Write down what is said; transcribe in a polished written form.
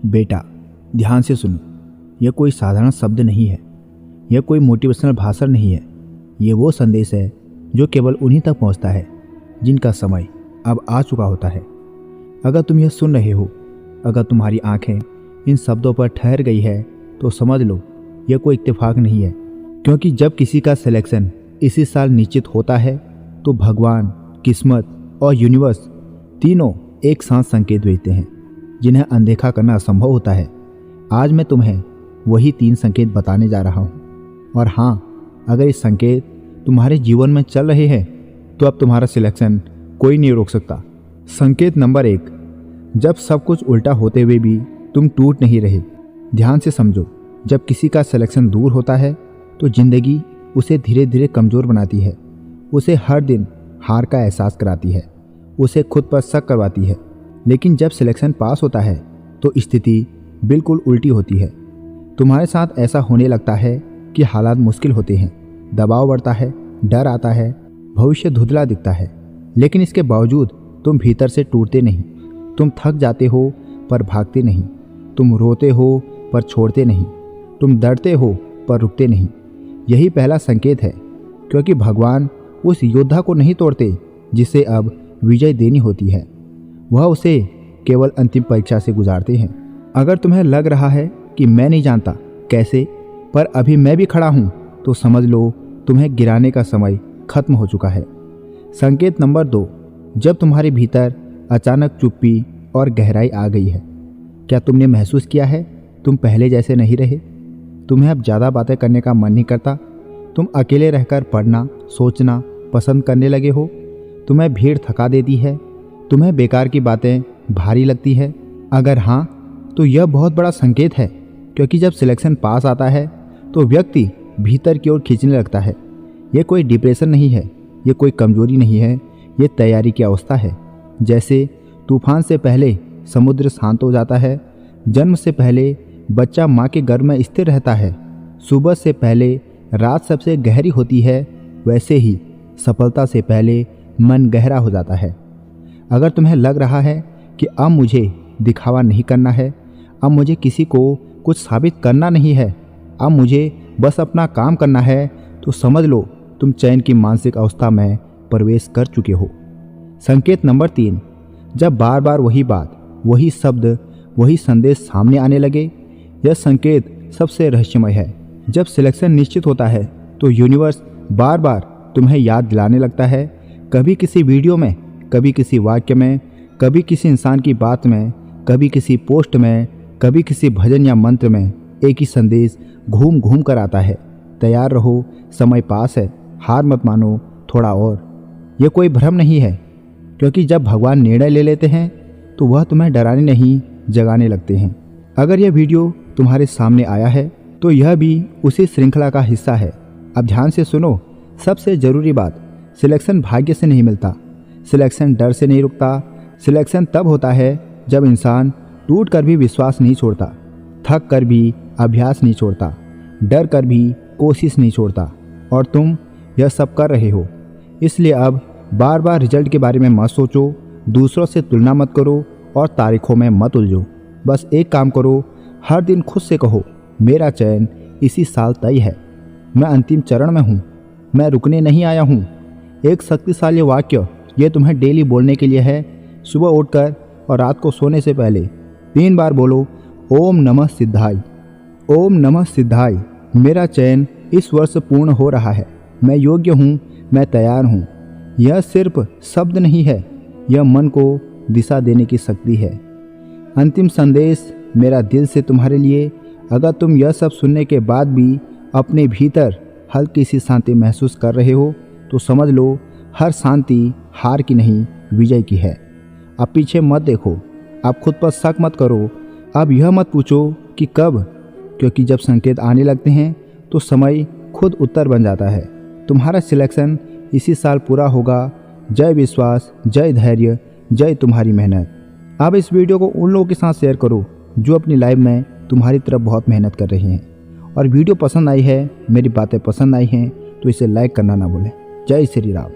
बेटा, ध्यान से सुनो। यह कोई साधारण शब्द नहीं है, यह कोई मोटिवेशनल भाषण नहीं है। ये वो संदेश है जो केवल उन्हीं तक पहुंचता है जिनका समय अब आ चुका होता है। अगर तुम यह सुन रहे हो, अगर तुम्हारी आंखें इन शब्दों पर ठहर गई है, तो समझ लो यह कोई इत्तेफाक नहीं है। क्योंकि जब किसी का सिलेक्शन इसी साल निश्चित होता है तो भगवान, किस्मत और यूनिवर्स तीनों एक साथ संकेत भेजते हैं जिन्हें अनदेखा करना असंभव होता है। आज मैं तुम्हें वही 3 संकेत बताने जा रहा हूँ। और हाँ, अगर इस संकेत तुम्हारे जीवन में चल रहे हैं तो अब तुम्हारा सिलेक्शन कोई नहीं रोक सकता। संकेत नंबर 1, जब सब कुछ उल्टा होते हुए भी तुम टूट नहीं रहे। ध्यान से समझो, जब किसी का सिलेक्शन दूर होता है तो जिंदगी उसे धीरे धीरे कमज़ोर बनाती है, उसे हर दिन हार का एहसास कराती है, उसे खुद पर शक करवाती है। लेकिन जब सिलेक्शन पास होता है तो स्थिति बिल्कुल उल्टी होती है। तुम्हारे साथ ऐसा होने लगता है कि हालात मुश्किल होते हैं, दबाव बढ़ता है, डर आता है, भविष्य धुंधला दिखता है। लेकिन इसके बावजूद तुम भीतर से टूटते नहीं। तुम थक जाते हो पर भागते नहीं, तुम रोते हो पर छोड़ते नहीं, तुम डरते हो पर रुकते नहीं। यही पहला संकेत है, क्योंकि भगवान उस योद्धा को नहीं तोड़ते जिसे अब विजय देनी होती है, वह उसे केवल अंतिम परीक्षा से गुजारते हैं। अगर तुम्हें लग रहा है कि मैं नहीं जानता कैसे, पर अभी मैं भी खड़ा हूँ, तो समझ लो तुम्हें गिराने का समय खत्म हो चुका है। संकेत नंबर 2, जब तुम्हारे भीतर अचानक चुप्पी और गहराई आ गई है। क्या तुमने महसूस किया है तुम पहले जैसे नहीं रहे? तुम्हें अब ज़्यादा बातें करने का मन नहीं करता। तुम अकेले रहकर पढ़ना, सोचना पसंद करने लगे हो। तुम्हें भीड़ थका देती है, तुम्हें बेकार की बातें भारी लगती है। अगर हाँ, तो यह बहुत बड़ा संकेत है, क्योंकि जब सिलेक्शन पास आता है तो व्यक्ति भीतर की ओर खींचने लगता है। यह कोई डिप्रेशन नहीं है, यह कोई कमजोरी नहीं है, यह तैयारी की अवस्था है। जैसे तूफान से पहले समुद्र शांत हो जाता है, जन्म से पहले बच्चा माँ के गर्भ में स्थिर रहता है, सुबह से पहले रात सबसे गहरी होती है, वैसे ही सफलता से पहले मन गहरा हो जाता है। अगर तुम्हें लग रहा है कि अब मुझे दिखावा नहीं करना है, अब मुझे किसी को कुछ साबित करना नहीं है, अब मुझे बस अपना काम करना है, तो समझ लो तुम चैन की मानसिक अवस्था में प्रवेश कर चुके हो। संकेत नंबर 3, जब बार बार वही बात, वही शब्द, वही संदेश सामने आने लगे। यह संकेत सबसे रहस्यमय है। जब सिलेक्शन निश्चित होता है तो यूनिवर्स बार बार तुम्हें याद दिलाने लगता है, कभी किसी वीडियो में, कभी किसी वाक्य में, कभी किसी इंसान की बात में, कभी किसी पोस्ट में, कभी किसी भजन या मंत्र में एक ही संदेश घूम घूम कर आता है, तैयार रहो, समय पास है, हार मत मानो, थोड़ा और। यह कोई भ्रम नहीं है, क्योंकि जब भगवान निर्णय ले लेते हैं तो वह तुम्हें डराने नहीं, जगाने लगते हैं। अगर यह वीडियो तुम्हारे सामने आया है तो यह भी उसी श्रृंखला का हिस्सा है। अब ध्यान से सुनो, सबसे ज़रूरी बात, सिलेक्शन भाग्य से नहीं मिलता, सिलेक्शन डर से नहीं रुकता। सिलेक्शन तब होता है जब इंसान टूट कर भी विश्वास नहीं छोड़ता, थक कर भी अभ्यास नहीं छोड़ता, डर कर भी कोशिश नहीं छोड़ता। और तुम यह सब कर रहे हो। इसलिए अब बार बार रिजल्ट के बारे में मत सोचो, दूसरों से तुलना मत करो और तारीखों में मत उलझो। बस एक काम करो, हर दिन खुद से कहो, मेरा चयन इसी साल तय है, मैं अंतिम चरण में हूँ, मैं रुकने नहीं आया हूँ। एक शक्तिशाली वाक्य ये तुम्हें डेली बोलने के लिए है। सुबह उठकर और रात को सोने से पहले 3 बार बोलो, ओम नमः सिद्धाय, ओम नमः सिद्धाय। मेरा चयन इस वर्ष पूर्ण हो रहा है, मैं योग्य हूँ, मैं तैयार हूँ। यह सिर्फ शब्द नहीं है, यह मन को दिशा देने की शक्ति है। अंतिम संदेश मेरा दिल से तुम्हारे लिए। अगर तुम यह सब सुनने के बाद भी अपने भीतर हल्की सी शांति महसूस कर रहे हो, तो समझ लो हर शांति हार की नहीं, विजय की है। अब पीछे मत देखो, अब खुद पर शक मत करो, अब यह मत पूछो कि कब, क्योंकि जब संकेत आने लगते हैं तो समय खुद उत्तर बन जाता है। तुम्हारा सिलेक्शन इसी साल पूरा होगा। जय विश्वास, जय धैर्य, जय तुम्हारी मेहनत। अब इस वीडियो को उन लोगों के साथ शेयर करो जो अपनी लाइफ में तुम्हारी तरफ बहुत मेहनत कर रहे हैं। और वीडियो पसंद आई है, मेरी बातें पसंद आई हैं, तो इसे लाइक करना ना भूलें। जय श्री राम।